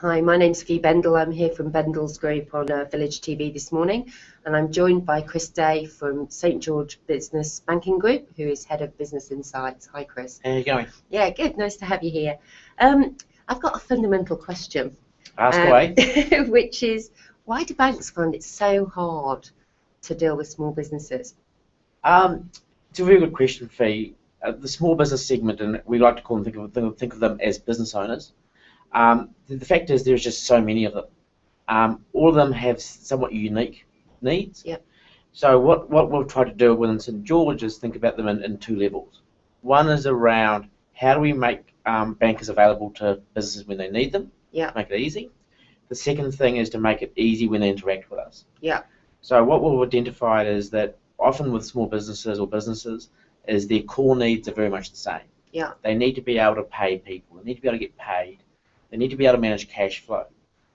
Hi, my name's Fee Bendel. I'm here from Bendel's Group on VillageTV this morning, and I'm joined by Chris Day from St George Business Banking Group, who is Head of Business Insights. Hi, Chris. How are you going? Yeah, good. Nice to have you here. I've got a fundamental question. Ask away. Which is, why do banks find it so hard to deal with small businesses? It's a very good question, Fee. The small business segment, and we like to call them, think of them as business owners. The fact is there's just so many of them. All of them have somewhat unique needs. Yep. So what we've tried to do within St George is think about them in two levels. One is around how do we make bankers available to businesses when they need them, make it easy. The second thing is to make it easy when they interact with us. Yeah. So what we've identified is that often with small businesses or businesses is their core needs are very much the same. Yeah. They need to be able to pay people. They need to be able to get paid. They need to be able to manage cash flow.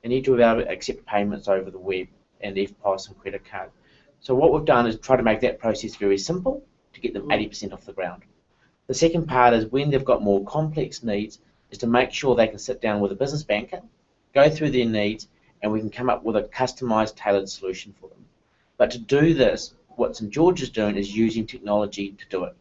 They need to be able to accept payments over the web and EFTPOS and credit card. So what we've done is try to make that process very simple to get them 80% off the ground. The second part is when they've got more complex needs is to make sure they can sit down with a business banker, go through their needs, and we can come up with a customised, tailored solution for them. But to do this, what St George is doing is using technology to do it.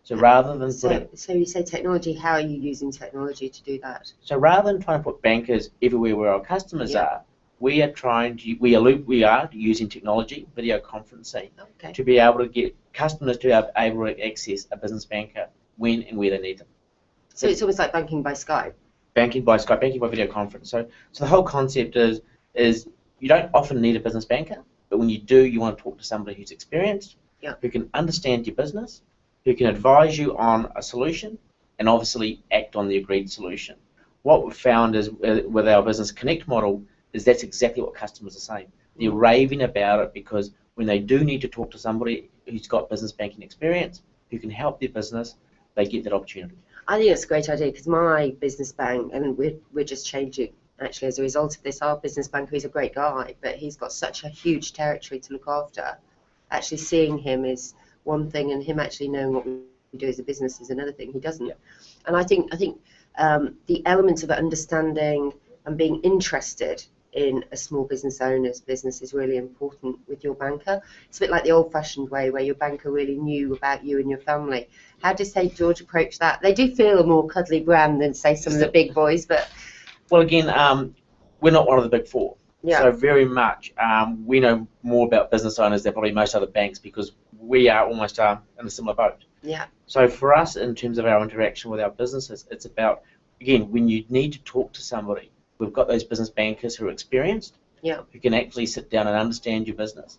So rather than so you say technology, how are you using technology to do that? So rather than trying to put bankers everywhere where our customers are, we are using technology, video conferencing, to be able to get customers to be able to access a business banker when and where they need them. So it's almost like banking by Skype. Banking by Skype, banking by video conference. So the whole concept is you don't often need a business banker, but when you do, you want to talk to somebody who's experienced, who can understand your business, who can advise you on a solution, and obviously act on the agreed solution. What we've found is with our Business Connect model is that's exactly what customers are saying. They're raving about it because when they do need to talk to somebody who's got business banking experience, who can help their business, they get that opportunity. I think it's a great idea because my business bank, and we're just changing actually as a result of this, our business banker is a great guy, but he's got such a huge territory to look after. Actually seeing him is one thing, and him actually knowing what we do as a business is another thing. He doesn't. And I think the element of understanding and being interested in a small business owner's business is really important with your banker. It's a bit like the old-fashioned way where your banker really knew about you and your family. How does St George approach that? They do feel a more cuddly brand than, say, some of the big boys, but... Well, again, we're not one of the big four. So very much we know more about business owners than probably most other banks because we are almost in a similar boat. So for us, in terms of our interaction with our businesses, it's about, again, when you need to talk to somebody, we've got those business bankers who are experienced, who can actually sit down and understand your business.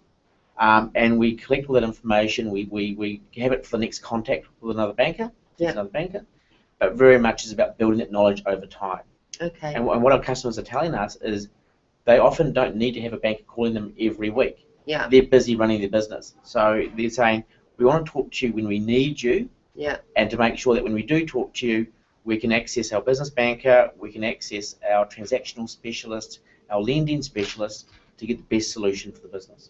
And we collect all that information, we have it for the next contact with another banker, but very much is about building that knowledge over time. And what our customers are telling us is they often don't need to have a banker calling them every week. They're busy running their business. So they're saying, we want to talk to you when we need you, and to make sure that when we do talk to you, we can access our business banker, we can access our transactional specialist, our lending specialist to get the best solution for the business.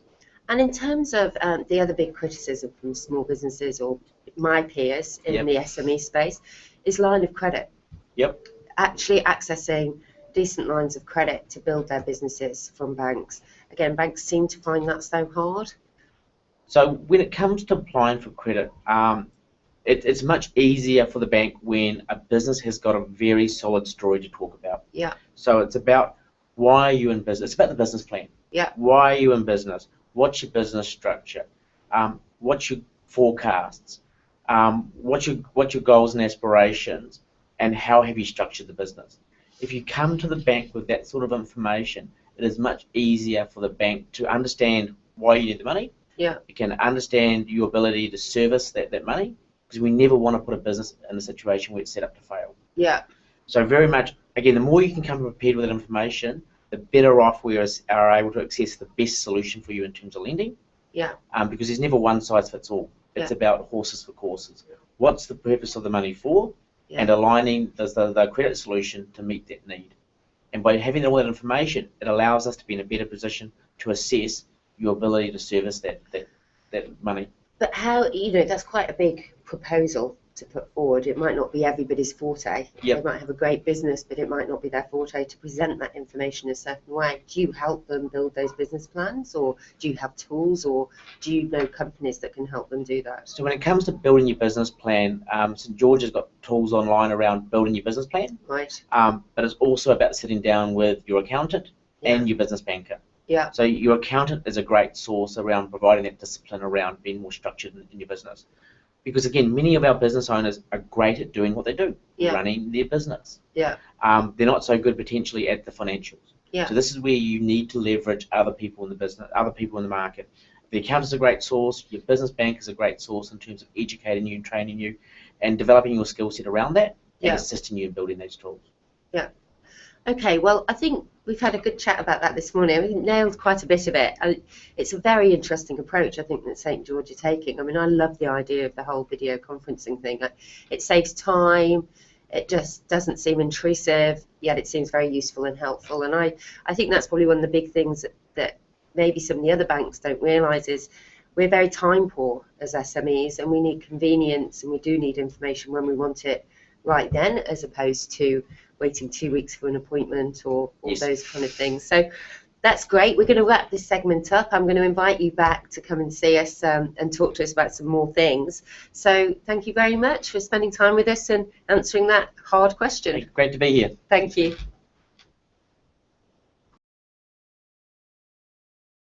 And in terms of the other big criticism from small businesses or my peers in the SME space is line of credit. Actually accessing decent lines of credit to build their businesses from banks. Again, banks seem to find that so hard. So when it comes to applying for credit, it's much easier for the bank when a business has got a very solid story to talk about. So it's about why are you in business? It's about the business plan. Why are you in business? What's your business structure? What's your forecasts? What's your goals and aspirations? And how have you structured the business? If you come to the bank with that sort of information, it is much easier for the bank to understand why you need the money. It can understand your ability to service that money, because we never want to put a business in a situation where it's set up to fail. So very much, again, the more you can come prepared with that information, the better off we are able to access the best solution for you in terms of lending. Because there's never one size fits all. It's about horses for courses. What's the purpose of the money for? And aligning the credit solution to meet that need. And by having all that information, it allows us to be in a better position to assess your ability to service that money. But how, that's quite a big proposal to put forward. It might not be everybody's forte. Yep. They might have a great business, but it might not be their forte to present that information a certain way. Do you help them build those business plans, or do you have tools, or do you know companies that can help them do that? So when it comes to building your business plan, St George has got tools online around building your business plan. Right. But it's also about sitting down with your accountant and your business banker. Yeah. So your accountant is a great source around providing that discipline around being more structured in your business. Because again, many of our business owners are great at doing what they do, running their business. Yeah. They're not so good potentially at the financials. Yeah. So this is where you need to leverage other people in the business, other people in the market. The accountant is a great source. Your business bank is a great source in terms of educating you and training you, and developing your skill set around that, and assisting you in building those tools. Yeah. Okay, well, I think we've had a good chat about that this morning. We've nailed quite a bit of it. It's a very interesting approach, I think, that St George are taking. I mean, I love the idea of the whole video conferencing thing. It saves time. It just doesn't seem intrusive, yet it seems very useful and helpful. And I think that's probably one of the big things that maybe some of the other banks don't realise is we're very time poor as SMEs, and we need convenience, and we do need information when we want it right then, as opposed to waiting 2 weeks for an appointment or those kind of things. So that's great. We're going to wrap this segment up. I'm going to invite you back to come and see us and talk to us about some more things. So thank you very much for spending time with us and answering that hard question. Great to be here. Thank you.